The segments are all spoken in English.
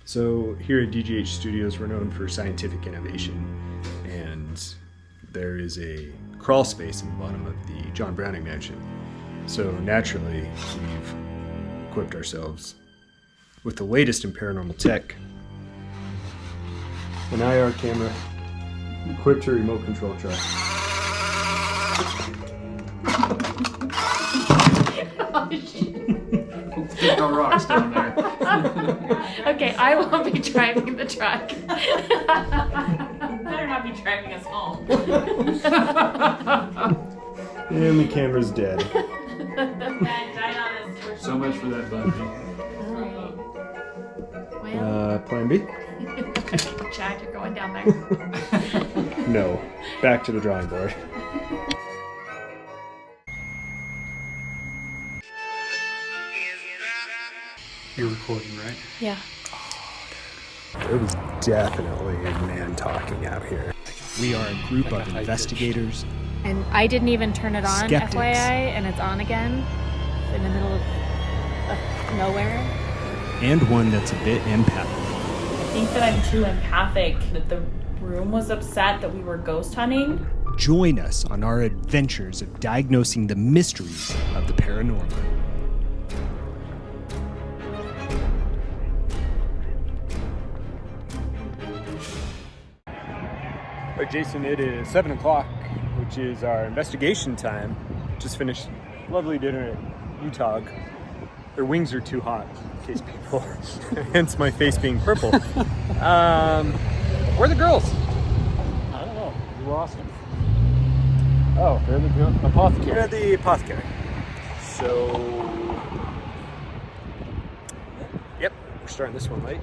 So here at DGH Studios, we're known for scientific innovation, and there is a crawl space in the bottom of the John Browning Mansion. So naturally, we've equipped ourselves with the latest in paranormal tech. An IR camera, equipped to remote control truck. There's no rocks down there. Okay, I won't be driving the truck. Better not be driving us home. And the camera's dead. So much for that button. Plan B? Chad, you're going down there. No. Back to the drawing board. You're recording, right? Yeah. There was definitely a man talking out here. We are a group of investigators. And I didn't even turn it on, Skeptics. FYI, and it's on again in the middle of nowhere. And one that's a bit empathic. I think that I'm too empathic, that the room was upset that we were ghost hunting. Join us on our adventures of diagnosing the mysteries of the paranormal. Right, Jason, it is 7 o'clock, which is our investigation time. Just finished lovely dinner at Utah. Their wings are too hot, in case people, hence my face being purple. Where are the girls? I don't know. You lost them. Oh, they're the apothecary. They're the apothecary. So, yep, we're starting this one late.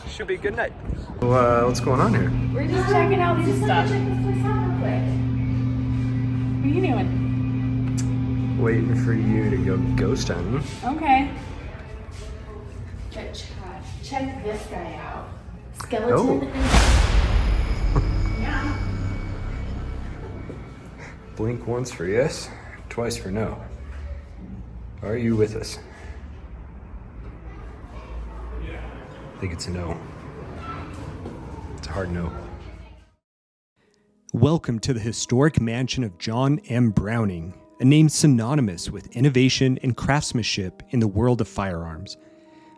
Should be a good night. So, what's going on here? We're just checking out some stuff. Check this place out real quick. What are you doing? Waiting for you to go ghost hunting. Okay. Check this guy out. Skeleton Oh. Yeah. Blink once for yes, twice for no. Are you with us? I think it's a no. It's a hard no. Welcome to the historic mansion of John M. Browning, a name synonymous with innovation and craftsmanship in the world of firearms.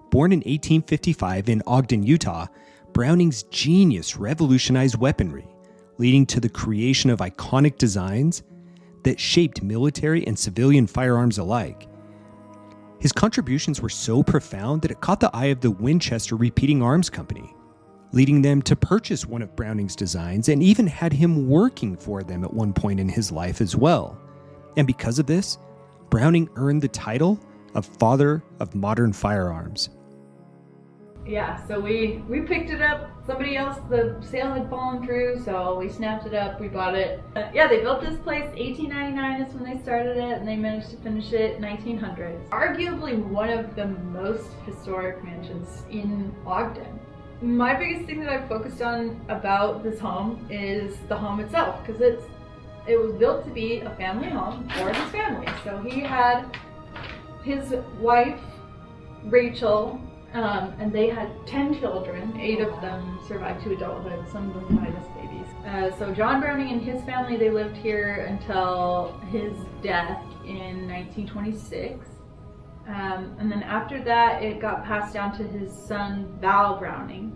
Born in 1855 in Ogden, Utah, Browning's genius revolutionized weaponry, leading to the creation of iconic designs that shaped military and civilian firearms alike. His contributions were so profound that it caught the eye of the Winchester Repeating Arms Company, leading them to purchase one of Browning's designs and even had him working for them at one point in his life as well. And because of this, Browning earned the title of Father of Modern Firearms. Yeah, so we picked it up. Somebody else, the sale had fallen through, so we snapped it up, we bought it. Yeah, they built this place, 1899 is when they started it, and they managed to finish it 1900. Arguably one of the most historic mansions in Ogden. My biggest thing that I've focused on about this home is the home itself, because it was built to be a family home for his family. So he had his wife, Rachel, and they had 10 children. 8 of them survived to adulthood, some of them died as babies. So John Browning and his family, they lived here until his death in 1926. And then after that, it got passed down to his son, Val Browning.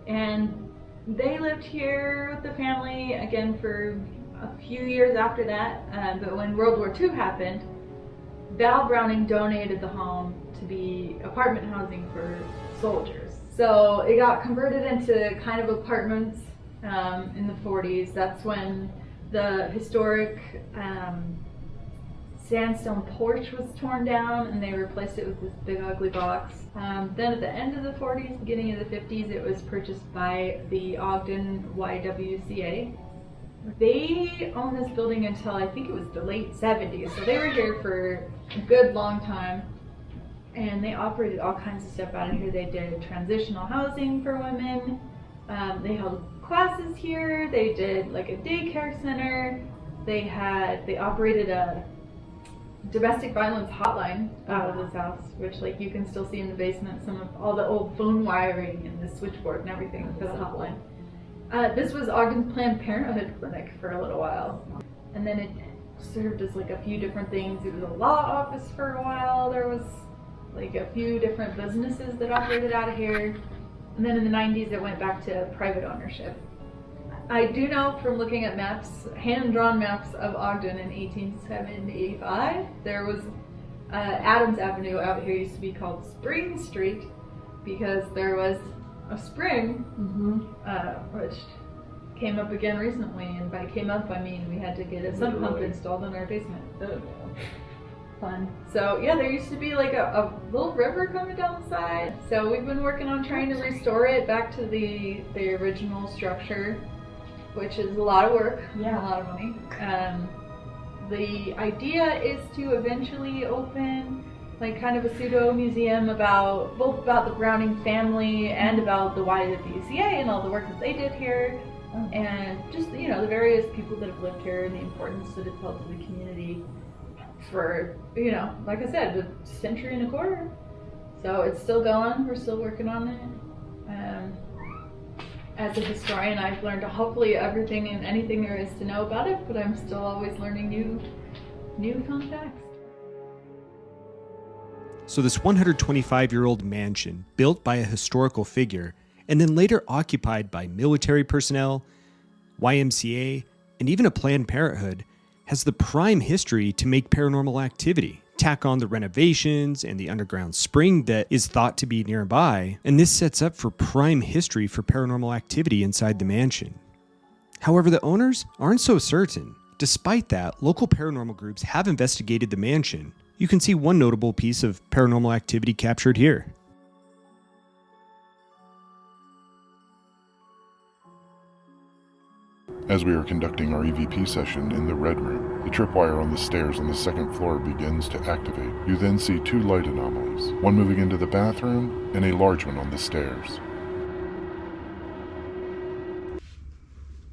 And they lived here with the family again for a few years after that. But when World War II happened, Val Browning donated the home to be apartment housing for soldiers. So it got converted into kind of apartments in the 40s. That's when the historic sandstone porch was torn down and they replaced it with this big ugly box. Then at the end of the 40s, beginning of the 50s, it was purchased by the Ogden YWCA. They owned this building until I think it was the late 70s, so they were here for a good long time, and they operated all kinds of stuff out of here. They did transitional housing for women, they held classes here, they did like a daycare center, they operated a domestic violence hotline out of this house, which like you can still see in the basement some of all the old phone wiring and the switchboard and everything for the hotline. This was Ogden's Planned Parenthood clinic for a little while, and then it served as like a few different things. It was a law office for a while. There was like a few different businesses that operated out of here, and then in the 90s it went back to private ownership. I do know from looking at maps, hand-drawn maps of Ogden in 1875, there was Adams Avenue out here used to be called Spring Street because there was a spring, which came up again recently, and by came up I mean we had to get a sump pump installed in our basement. Fun. So yeah, there used to be like a little river coming down the side. So we've been working on trying to restore it back to the original structure, which is a lot of work, a lot of money. The idea is to eventually open like kind of a pseudo museum about both about the Browning family and about the YWCA and all the work that they did here, and just the various people that have lived here and the importance that it's held to the community for like I said, a century and a quarter. So it's still going. We're still working on it. As a historian, I've learned hopefully everything and anything there is to know about it, but I'm still always learning new fun facts. So this 125-year-old mansion, built by a historical figure, and then later occupied by military personnel, YMCA, and even a Planned Parenthood, has the prime history to make Paranormal Activity. Tack on the renovations and the underground spring that is thought to be nearby, and this sets up for prime history for Paranormal Activity inside the mansion. However, the owners aren't so certain. Despite that, local paranormal groups have investigated the mansion. You can see one notable piece of Paranormal Activity captured here. As we are conducting our EVP session in the Red Room, the tripwire on the stairs on the second floor begins to activate. You then see two light anomalies, one moving into the bathroom and a large one on the stairs.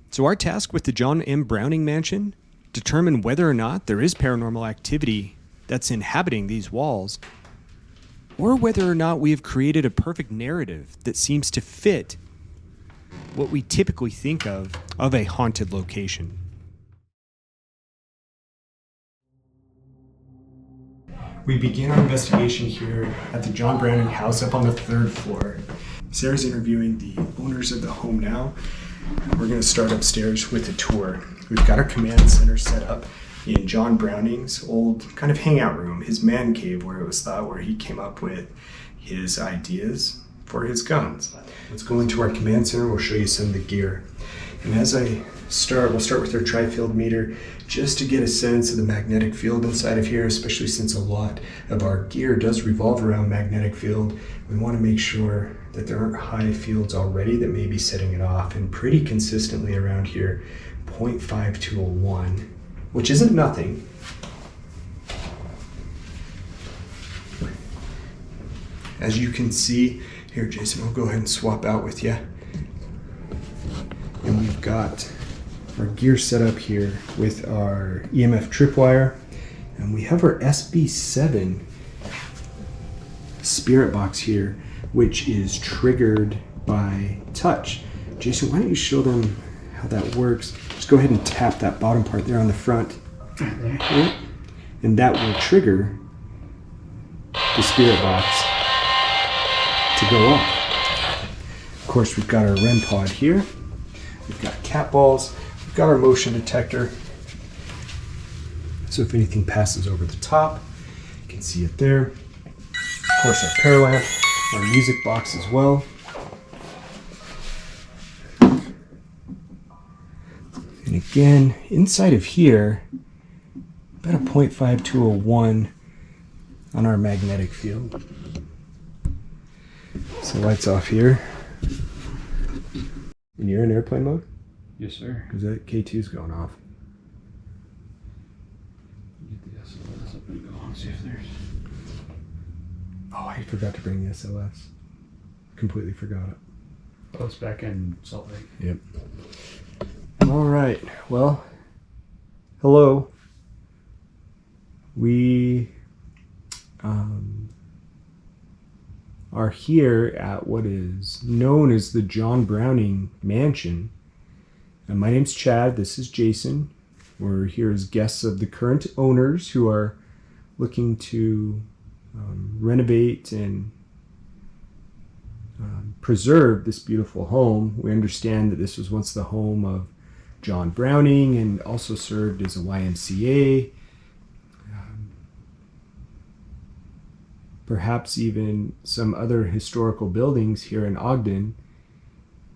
So our task with the John M. Browning mansion, determine whether or not there is paranormal activity that's inhabiting these walls, or whether or not we have created a perfect narrative that seems to fit what we typically think of a haunted location. We begin our investigation here at the John Browning house up on the 3rd floor. Sarah's interviewing the owners of the home now. We're going to start upstairs with a tour. We've got our command center set up in John Browning's old kind of hangout room, his man cave, where it was thought where he came up with his ideas for his guns. Let's go into our command center. We'll show you some of the gear. And as I start, we'll start with our tri-field meter just to get a sense of the magnetic field inside of here, especially since a lot of our gear does revolve around magnetic field. We want to make sure that there aren't high fields already that may be setting it off, and pretty consistently around here, 0.5 to a 1, which isn't nothing. As you can see, here, Jason, I'll go ahead and swap out with you. And we've got our gear set up here with our EMF-trip wire. And we have our SB7 Spirit Box here, which is triggered by touch. Jason, why don't you show them how that works? Just go ahead and tap that bottom part there on the front. There. And that will trigger the Spirit Box to go off. Of course, we've got our REM-pod here. We've got cat balls. We've got our motion detector. So if anything passes over the top, you can see it there. Of course, our power lamp, our music box as well. And again, inside of here, about a 0.5 to a 1 on our magnetic field. So lights off here. And you're in airplane mode? Yes, sir. Because that K2's going off. Get the SLS up and go and see if there's... Oh, I forgot to bring the SLS. Completely forgot it. Oh, it's back in Salt Lake. Yep. All right. Well, hello. We are here at what is known as the John Browning Mansion. And my name's Chad. This is Jason. We're here as guests of the current owners who are looking to renovate and preserve this beautiful home. We understand that this was once the home of John Browning and also served as a YMCA. Perhaps even some other historical buildings here in Ogden.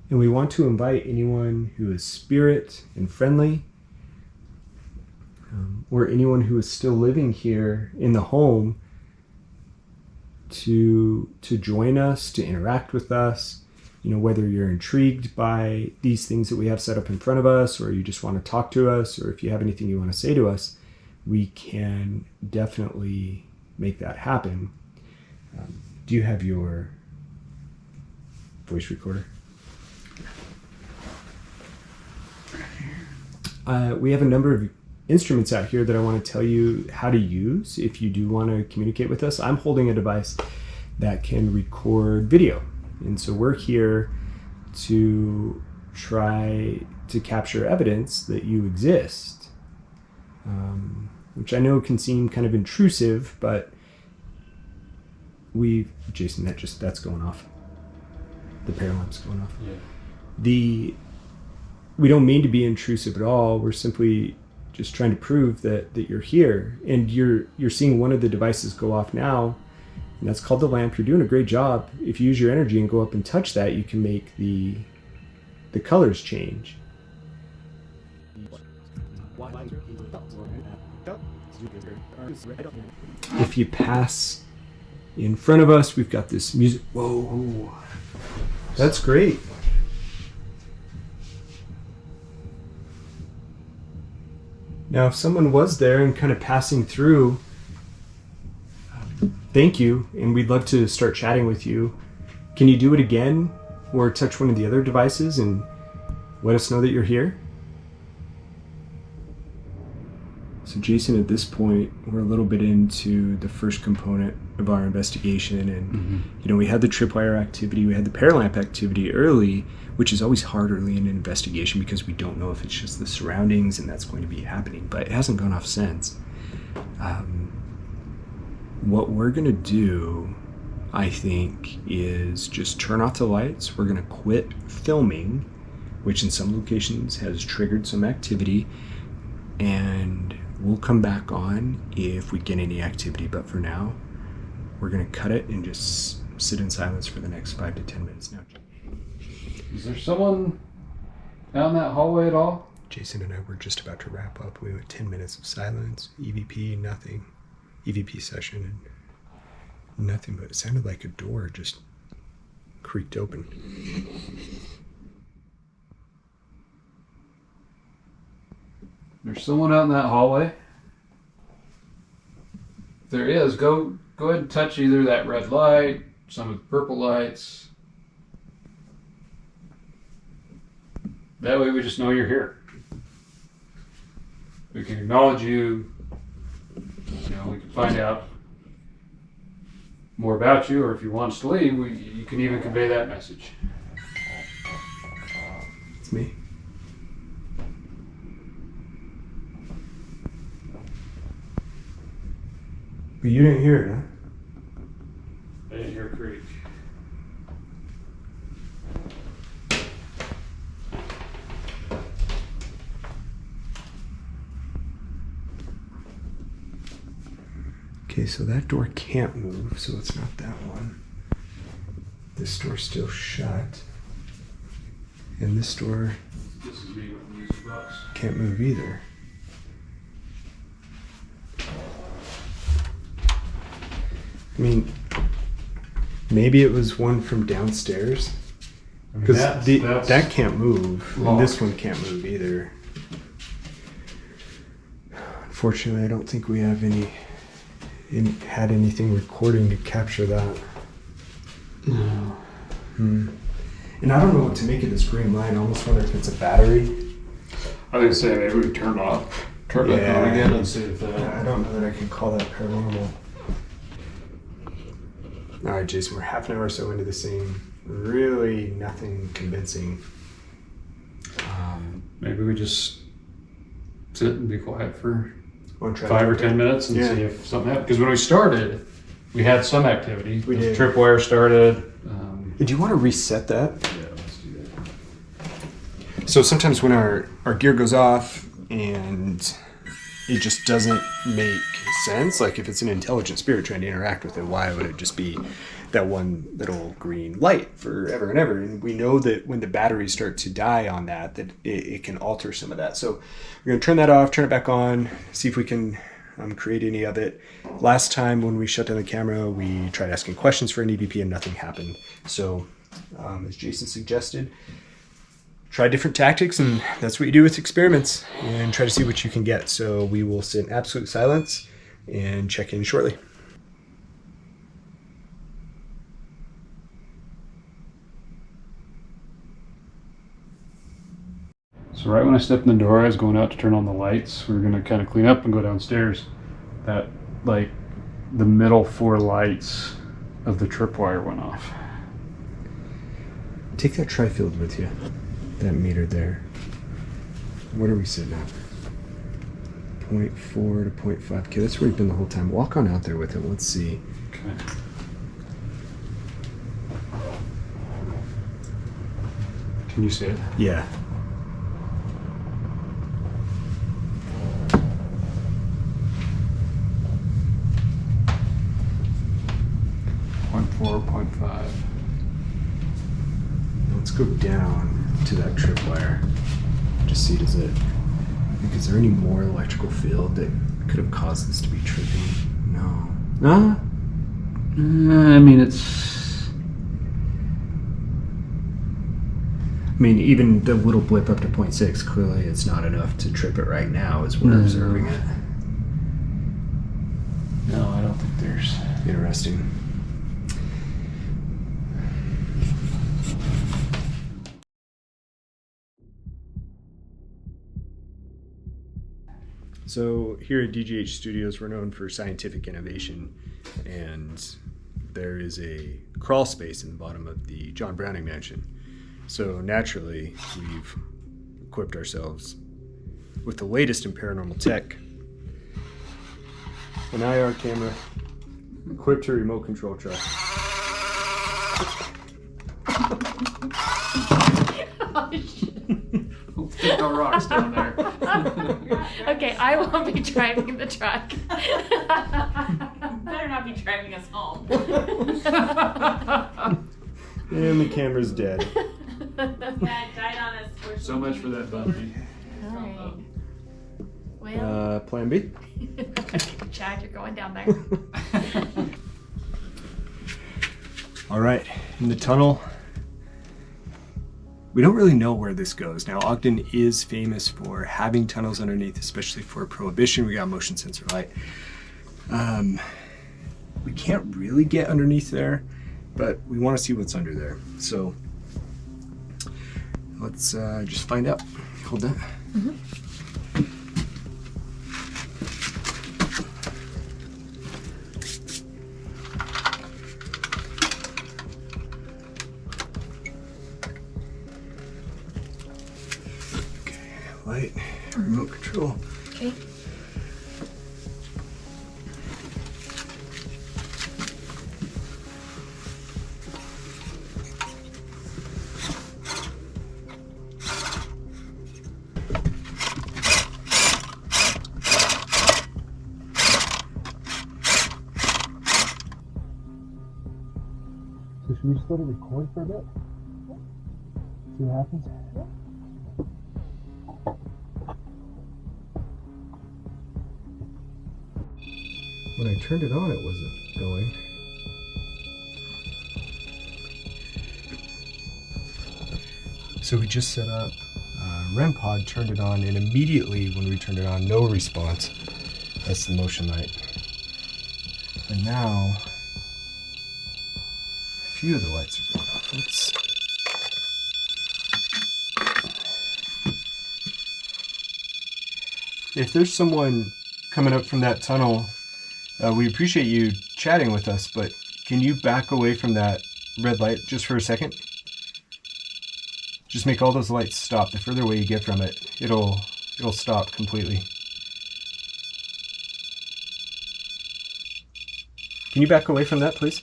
And we want to invite anyone who is spirit and friendly, or anyone who is still living here in the home to join us, to interact with us. You know, whether you're intrigued by these things that we have set up in front of us, or you just want to talk to us, or if you have anything you want to say to us, we can definitely make that happen. Do you have your voice recorder? We have a number of instruments out here that I want to tell you how to use if you do want to communicate with us. I'm holding a device that can record video. And so we're here to try to capture evidence that you exist, which I know can seem kind of intrusive, but Jason, that's going off. The paralamp's going off. Yeah. We don't mean to be intrusive at all. We're simply just trying to prove that you're here, and you're seeing one of the devices go off now, and that's called the lamp. You're doing a great job. If you use your energy and go up and touch that, you can make the colors change. If you pass in front of us, we've got this music. Whoa, that's great. Now, if someone was there and kind of passing through, thank you, and we'd love to start chatting with you. Can you do it again, or touch one of the other devices and let us know that you're here? So Jason, at this point, we're a little bit into the first component of our investigation, and you know, we had the tripwire activity, we had the paralamp activity early, which is always hard early in an investigation because we don't know if it's just the surroundings and that's going to be happening, but it hasn't gone off since. What we're gonna do, I think, is just turn off the lights. We're gonna quit filming, which in some locations has triggered some activity, and we'll come back on if we get any activity, but for now, we're gonna cut it and just sit in silence for the next 5 to 10 minutes now. Is there someone down that hallway at all? Jason and I were just about to wrap up. We went 10 minutes of silence, EVP, nothing. EVP session, and nothing, but it sounded like a door just creaked open. There's someone out in that hallway? If there is, go ahead and touch either that red light, some of the purple lights. That way we just know you're here. We can acknowledge you. You know, we can find out more about you, or if you want us to leave, you can even convey that message. It's me. But you didn't hear it, huh? I didn't hear a creak. Okay, so that door can't move, so it's not that one. This door's still shut. And this door This is me with the music box. can't move either. I mean, maybe it was one from downstairs. Because that's that can't move, and this one can't move either. Unfortunately, I don't think we have had anything recording to capture that. No. And I don't know what to make of this green light. I almost wonder if it's a battery. I was gonna say maybe we turn Turn it back on again and see if I don't know that I can call that paranormal. All right, Jason, we're half an hour or so into this thing. Really nothing convincing. maybe we just sit and be quiet for Wanna try 5 or that? 10 minutes and see if something happens. Because when we started, we had some activity. We did. Tripwire started. Do you want to reset that? Yeah, let's do that. So sometimes when our gear goes off and it just doesn't make sense, like if it's an intelligent spirit trying to interact with it, why would it just be that one little green light forever and ever? And we know that when the batteries start to die on that it can alter some of that. So we're going to turn that off, turn it back on, see if we can create any of it. Last time when we shut down the camera, we tried asking questions for an EVP and nothing happened. So as Jason suggested, try different tactics, and that's what you do with experiments, and try to see what you can get. So we will sit in absolute silence and check in shortly. So right when I stepped in the door, I was going out to turn on the lights. We were going to kind of clean up and go downstairs. That, like, the middle 4 lights of the tripwire went off. Take that tri-field with you, that meter there. What are we sitting at? 0.4 to 0.5. Okay, that's where we've been the whole time. Walk on out there with it. Let's see. Okay. Can you see it? Yeah. Point 4, 0.5. Let's go down to that tripwire. Just see, is there any more electrical field that could have caused this to be tripping? No. Ah? I mean, it's... I mean, even the little blip up to 0.6, clearly it's not enough to trip it right now as we're observing it. No, I don't think there's... Interesting. So here at DGH Studios, we're known for scientific innovation, and there is a crawl space in the bottom of the John Browning Mansion. So naturally, we've equipped ourselves with the latest in paranormal tech. An IR camera, equipped to remote control truck. No rocks down there. Okay, I won't be driving the truck. Better not be driving us home. And the camera's dead. Yeah, it died on us. So much for that bumpy. All right. Well, Plan B? Chad, you're going down there. All right, in the tunnel. We don't really know where this goes. Now, Ogden is famous for having tunnels underneath, especially for Prohibition. We got motion sensor light. We can't really get underneath there, but we want to see what's under there. So let's just find out. Hold that. Mm-hmm. Light, remote control. Okay. So should we just let it record for a bit? See what happens? When I turned it on, it wasn't going. So we just set up REM-pod, turned it on, and immediately when we turned it on, no response. That's the motion light. And now, a few of the lights are going off. Let's... If there's someone coming up from that tunnel, we appreciate you chatting with us, but can you back away from that red light just for a second? Just make all those lights stop. The further away you get from it, it'll stop completely. Can you back away from that, please?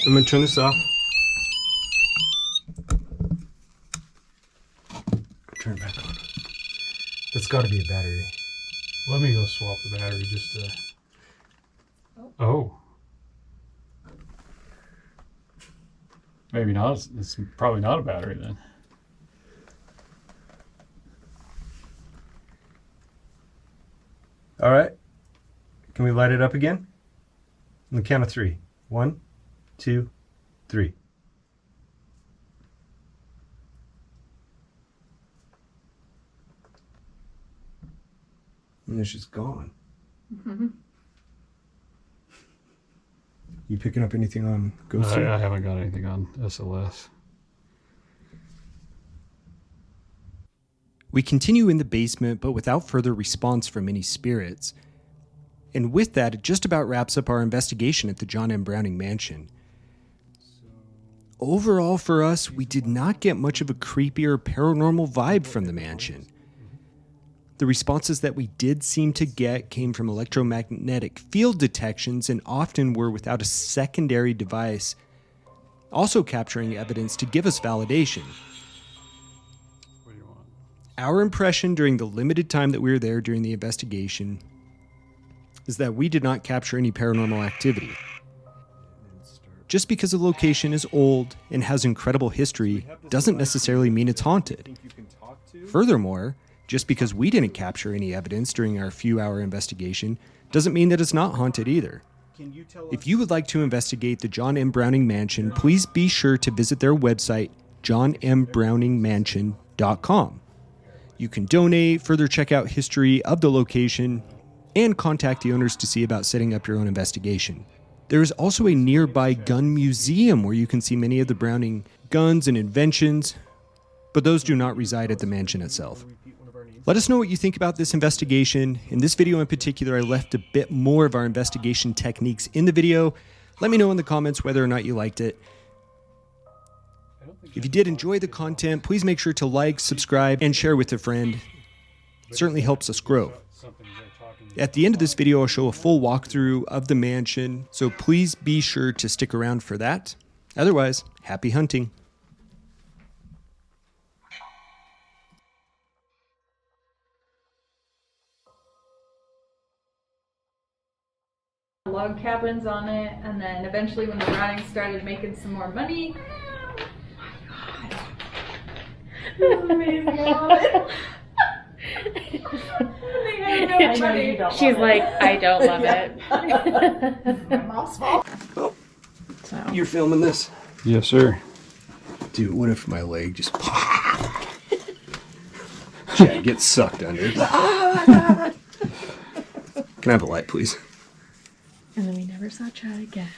I'm going to turn this off. Turn it back on. That's got to be a battery. Let me go swap the battery just to... Oh. Maybe not. It's probably not a battery then. All right. Can we light it up again? On the count of 3. 1, 2, 3. And it's just gone. Mm-hmm. You picking up anything on Ghost? I haven't got anything on SLS. We continue in the basement, but without further response from any spirits. And with that, it just about wraps up our investigation at the John M. Browning mansion. Overall, for us, we did not get much of a creepy or paranormal vibe from the mansion. The responses that we did seem to get came from electromagnetic field detections and often were without a secondary device, also capturing evidence to give us validation. What do you want? Our impression during the limited time that we were there during the investigation is that we did not capture any paranormal activity. Just because a location is old and has incredible history doesn't necessarily mean it's haunted. Furthermore, just because we didn't capture any evidence during our few-hour investigation doesn't mean that it's not haunted either. If you would like to investigate the John M. Browning mansion, please be sure to visit their website, johnmbrowningmansion.com. You can donate, further check out history of the location, and contact the owners to see about setting up your own investigation. There is also a nearby gun museum where you can see many of the Browning guns and inventions, but those do not reside at the mansion itself. Let us know what you think about this investigation. In this video in particular, I left a bit more of our investigation techniques in the video. Let me know in the comments whether or not you liked it. If you did enjoy the content, please make sure to like, subscribe, and share with a friend. It certainly helps us grow. At the end of this video, I'll show a full walkthrough of the mansion, so please be sure to stick around for that. Otherwise, happy hunting. Log cabins on it, and then eventually when the Brownings started making some more money, amazing. She's like, I don't love it. So. You're filming this? Yes, sir. Dude, what if my leg just Chad gets sucked under? Can I have a light, please? And then we never saw Chad again.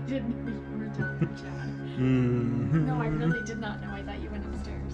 didn't know you were talking, Chad. Mhm. No, I really did not know. I thought you went upstairs.